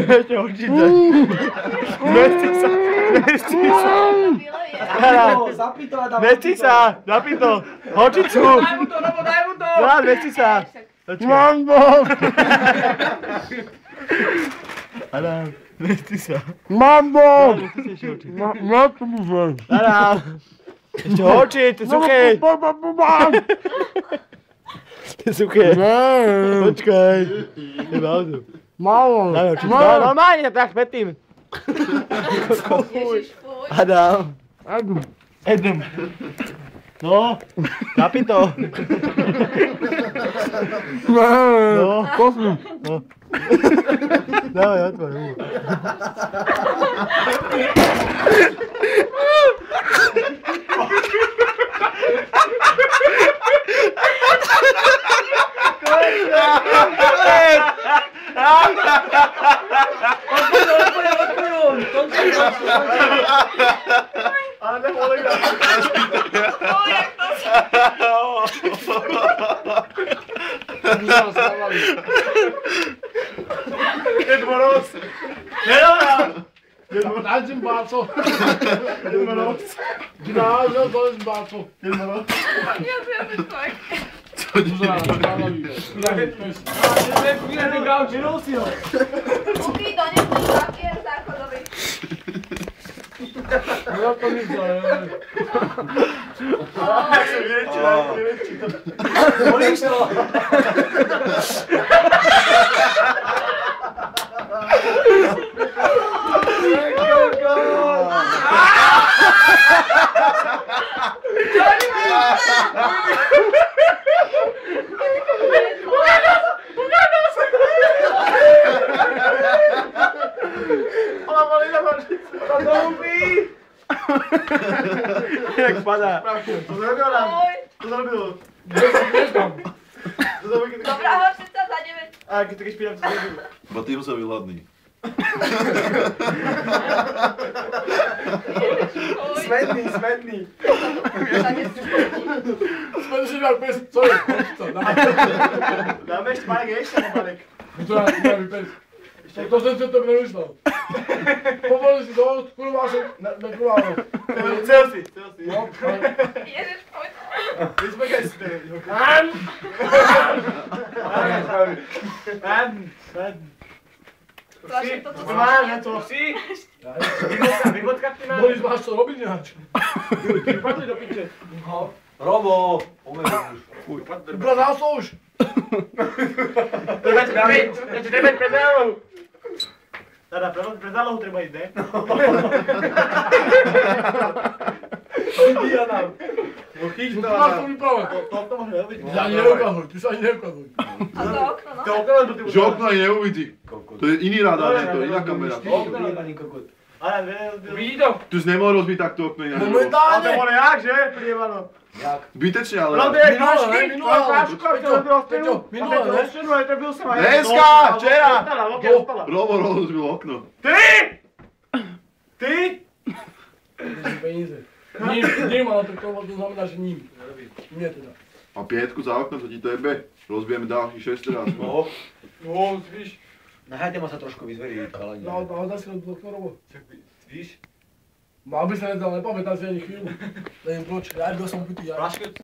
Ešte určite. Vesti sa, zapí to. Hočicu. Daj mu to, Robo, daj mu to. Ja, vesti sa. Mambo! Adam, vesti sa. Mambo! Vesti sa ešte oči. Na to môžem. Adam. Ešte oči, to je suché. To je suché. Počkaj. Je pauzu. Málo. Daj oči. Normálne, tak predtým. Ježiš, fuj. Adam. Edem. No, zapí to. No, Poslu. no. Dávaj, otvor. Ale neboli na. Fuj, jak to sa... Dead Moroz. Nedá. Dajte mi báco. Dead Moroz. Ginásio, dois báco. Dead Moroz. Ja viem, tak. Kuky, dones ten papier záchodový. Ja to nezajem. Bolíš to? Jak spadá. Co zrobil nám? Co zrobil? Dobrá, horšica za 9. A keď taký špinám, co zrobil? Batým sa vyhľadný. Smedný, smedný. Spędzi na pes, co jest? Dáme ešte Marek, ešte na Marek. Co ja mi pes? To jsem si to nemyslel. Povolil si to, kurva, že nekurváno. Cel si. No, Ježiš, poď. Vyspekaj si to. Strašne toto sa Máš, deje. to si? Vyvodka ty máš? Boris, máš co robiť nehač? Vypadli do piče. Robo! Pomeň už. Brat, nás to už. Treba pred zálohu. Teda, pred zálohu treba ísť, ne? Chodí Adam. No chyť to, Tu máš to Adam. vyprave. To môžeme robiť. Ja neukazuj, ty sa ani neukazuj. A to okno, no? To okno len do ty Že okno aj neuvidí. To je iný radar, nie to je iná kamera. Okno len kokot. Ale Vidí to? Tu si nemohol rozbiť takto okno inak. ale to Momentálne. bolo jak, že? Prievalo. Zbytečne, ale... No to je Minule, kašky, minule, to je kašku, aby to robil rozpinu. Peťo, minule, ne? Rozpinu, ale to byl som aj... Dneska, včera. Ostala. Robo rozbil okno. Ty! Ty? Peníze. Ním, ale to znamená, že ním. Nie teda. A 5 za okno, to ti to jebe. Rozbijeme ďalších 6 raz. No, víš. Nahajte ma sa trošku vyzveriť, chalani. No, daj si do okno. Víš? Mal by sa nedal, nepamätám si ani chvíľu. Neviem proč, ja byl som bytý.